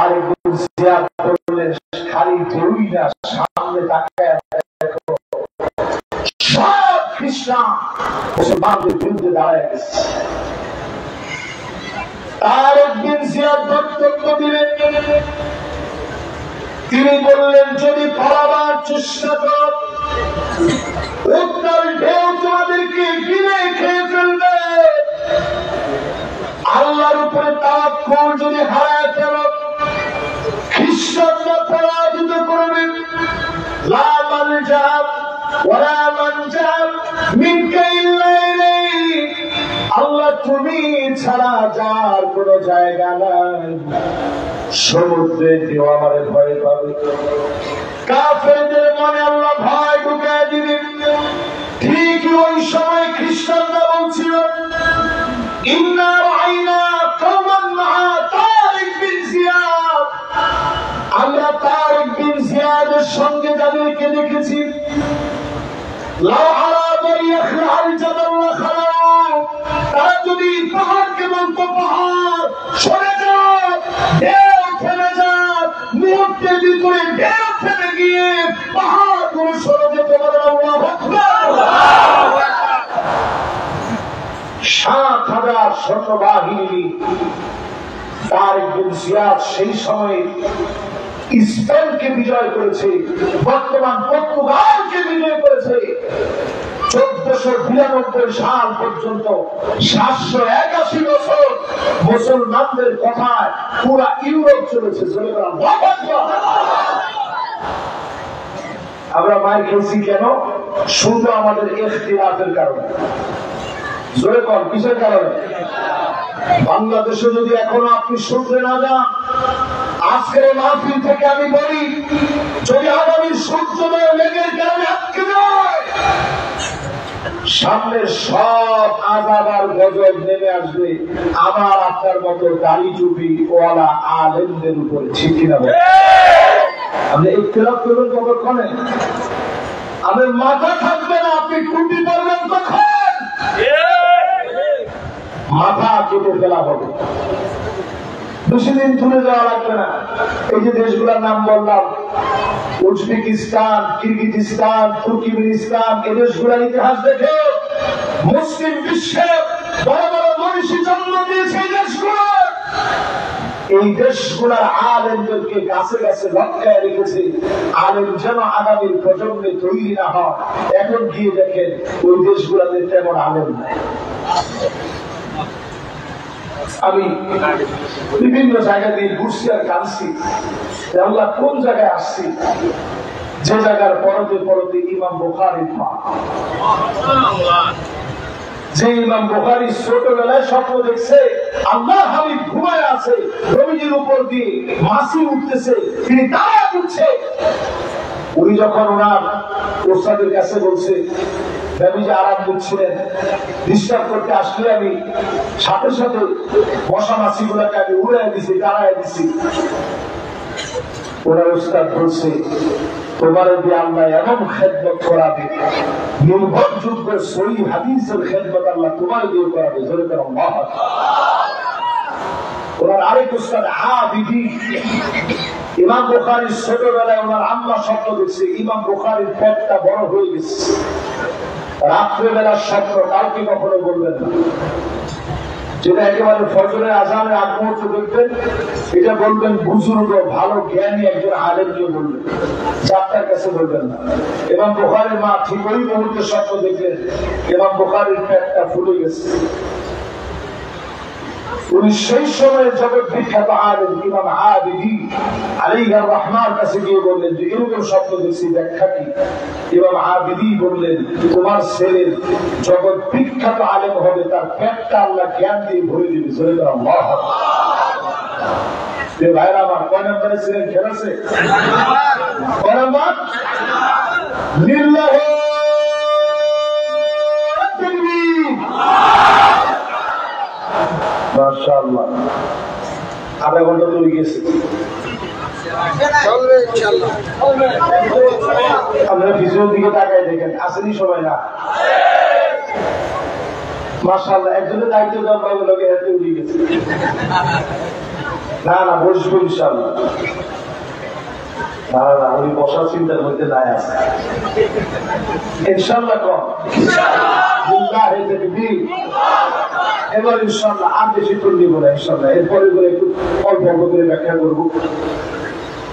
তারেক জিয়াদ বললেন, খালি ঢেউই না, সামনে তাকায় দেখো সব খ্রিস্টান মুসলমানদের বিরুদ্ধে দাঁড়ায় গেছে। তারেক জিয়াদ বক্তব্য দিলেন, তিনি বললেন, যদি পালাবার চেষ্টা কর উত্তর ঢেউ তোমাদেরকে গিলে খেয়ে ফেলবে। আল্লাহর উপরে তাওয়াক্কুল যদি হারায় ফেলো, খ্রিস্টানরা পরাজিত করবে। লা মালজা ওয়ালা মানজা মিনকা ইল্লা ইলাইহি, আল্লাহ তুমি ছাড়া যার কোন জায়গা নাই। সমুদ্রে কেউ আমার ভয় পাবে, কাফেরদের মনে আল্লাহ ভয় ঢুকায় দিবেন। ঠিক ওই সময় খ্রিস্টানরা বলছিল, ইন্না রাআইনা কওমান মাআ তারিক বিন জিয়াদ, আমরা তারিক বিন জিয়াদের সঙ্গে যাদেরকে দেখেছি, লাউ আরাদা ইয়াখলাল জাবাল লাখলাউ, তারা যদি পাহাড়কে বলতো পাহাড় সরে যাও, ঢেউ থেমে যাও, মুহূর্তের ভিতরে ঢেউ থেমে গিয়ে পাহাড় গুলো সরে যেতে পারে। আল্লাহু আকবার। ৭,০০০ সৈন্যবাহিনী তারেক বিন জিয়াদ সেই সময় স্পেনকে বিজয় করেছে, বর্তমান পর্তুগালকে বিজয় করেছে। ১৪৯২ সাল পর্যন্ত ৭৮১ বছর মুসলমানদের কথায় পুরা ইউরোপ চলেছে। আমরা মায়ের খেয়েছি কেন? শুধু আমাদের ইখতিলাফের কারণে। জোরে কর, কিসের কারণে? বাংলাদেশে যদি এখনো আপনি শুনতে না যান, আজকের মাহফিল থেকে আমি বলি, যদি আগামী সূর্যোদয় মেঘের কারণে আটকে যায়, সামনের সব আযাব আর গজব নেমে আসবে আমার আপনার মতো দাড়ি টুপি ওয়ালা আলেমদের উপরে। ঠিক কিনা বলেন? আপনি ইখতিলাফ করবেন কতক্ষণে? আপনার মাথা থাকবে না, আপনি টুপি পরবেন কখন? মাথা কেটে ফেলা হবে। বেশি দিন তুলে যাওয়া লাগবে না। এই যে দেশগুলোর নাম বললাম, উজবেকিস্তান, কিরগিজস্তান, তুর্কমেনিস্তান, এই দেশগুলোর ইতিহাস দেখে মুসলিম বিশ্বে বড় বড় মনীষী জন্ম দিয়েছে। এই দেশগুলোর আলেমদেরকে গাছে গাছে লটকায় রেখেছে, আলেম যেন আগামীর প্রজন্মে তৈরি না হয়। এখন গিয়ে দেখেন ওই দেশগুলোতে তেমন আলেম নাই। আমি বিভিন্ন জায়গা দিয়ে ঘুরছি আর কাঁদছি, আল্লাহ কোন জায়গায় আসছি যে জায়গার পরতে পরতে ইমাম বুখারীর পা। যে ইমাম বুখারী ছোটবেলায় স্বপ্ন দেখছে আল্লাহ হাবিব ঘুমায় আছে, নবীজির উপর দিয়ে মাছি উঠতেছে, তিনি দাঁড়ায় উঠছে। উনি যখন ওনার ওস্তাদের কাছে বলছে, নবীজি আরাম করছিলেন, ডিস্টার্ব করতে আসলে আমি সাথে সাথে মশা মাছি গুলাকে আমি উড়াই দিছি, দাঁড়ায় দিছি। ওনার ওস্তাদ বলছে, তোমার দিয়ে আল্লাহ এমন খেদমত করাবে, নির্ভরযোগ্য সহিহ হাদিসের খেদমত আল্লাহ তোমার দিয়ে করাবে। জোরে করে আল্লাহু আকবার। ওনার আরেক ওস্তাদ আবিদি, ইমাম বুখারীর ছোটবেলায় ওনার আম্মা স্বপ্ন দেখছে ইমাম বুখারীর পেটটা বড় হয়ে গেছে। রাত্রেবেলার স্বপ্ন কাউকে কখনো বলবেন না, যেটা একেবারে ফজরের আযানের আগ মুহূর্তে দেখবেন, এটা বলবেন বুজুর্গ ভালো জ্ঞানী একজন আলেমকে বলবেন, যাত্রার কাছে বলবেন না। ইমাম বুখারীর মা ঠিক ওই মুহূর্তে স্বপ্ন দেখলেন ইমাম বুখারীর পেটটা ফুলে গেছে। উনি সেই সময় জগৎ বিখ্যাত আলেম ইমাম আবিদি আলাইহির রহমার কাছে গিয়ে বললেন যে এরকম স্বপ্ন দেখছি, ব্যাখ্যা কি? ইমাম আবিদি বললেন, তোমার ছেলে জগৎ বিখ্যাত আলেম হবে, তার পেটটা আল্লাহ জ্ঞান দিয়ে ভরে দিবে। জোরে করে আল্লাহু আকবার। ভাইরা আমার, কয় নম্বরে ছিলেন? খেলেছে কয় নম্বর? লিল্লাহি তাকবীর। মাশাআল্লাহ, আধা ঘন্টা তো হয়ে গেছে। আপনারা ভিজুয়াল দিকে তাকায় দেখেন, আসেনি সবাই? না, মাশাআল্লাহ, একজনের দায়িত্ব দেওয়া লোকে হাতে উঠে গেছে। না না বসবো ইনশাআল্লাহ। না না উনি বসার চিন্তার মধ্যে নাই আছে ইনশাআল্লাহ। কম এবার ইনশাআল্লাহ আর বেশি করে নিব না ইনশাআল্লাহ। এরপরে করে একটু অল্প অল্প করে ব্যাখ্যা করবো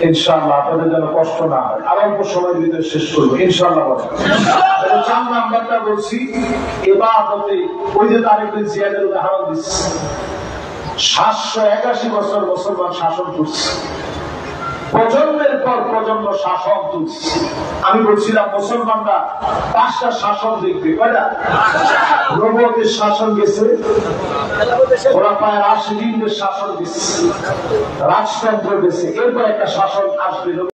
ইনশাআল্লাহ, আপনাদের যেন কষ্ট না হয়। আর অল্প সময়ের ভিতরে শেষ করবো ইনশাআল্লাহ। 4 নাম্বারটা বলছি ইবাদতে, ওই যে তারিখের জিয়াদের উদাহরণ দিচ্ছি। 781 বছর মুসলমান শাসন করছে, প্রজন্মের পর প্রজন্ম শাসন তুলছে। আমি বলছিলাম মুসলমানরা 5টা শাসন দেখবে, কয়টা? নবুয়তের শাসন গেছে, খোলাফায়ে রাশিদিনদের শাসন গেছে, রাজতন্ত্র গেছে, এরপর একটা শাসন আসবে।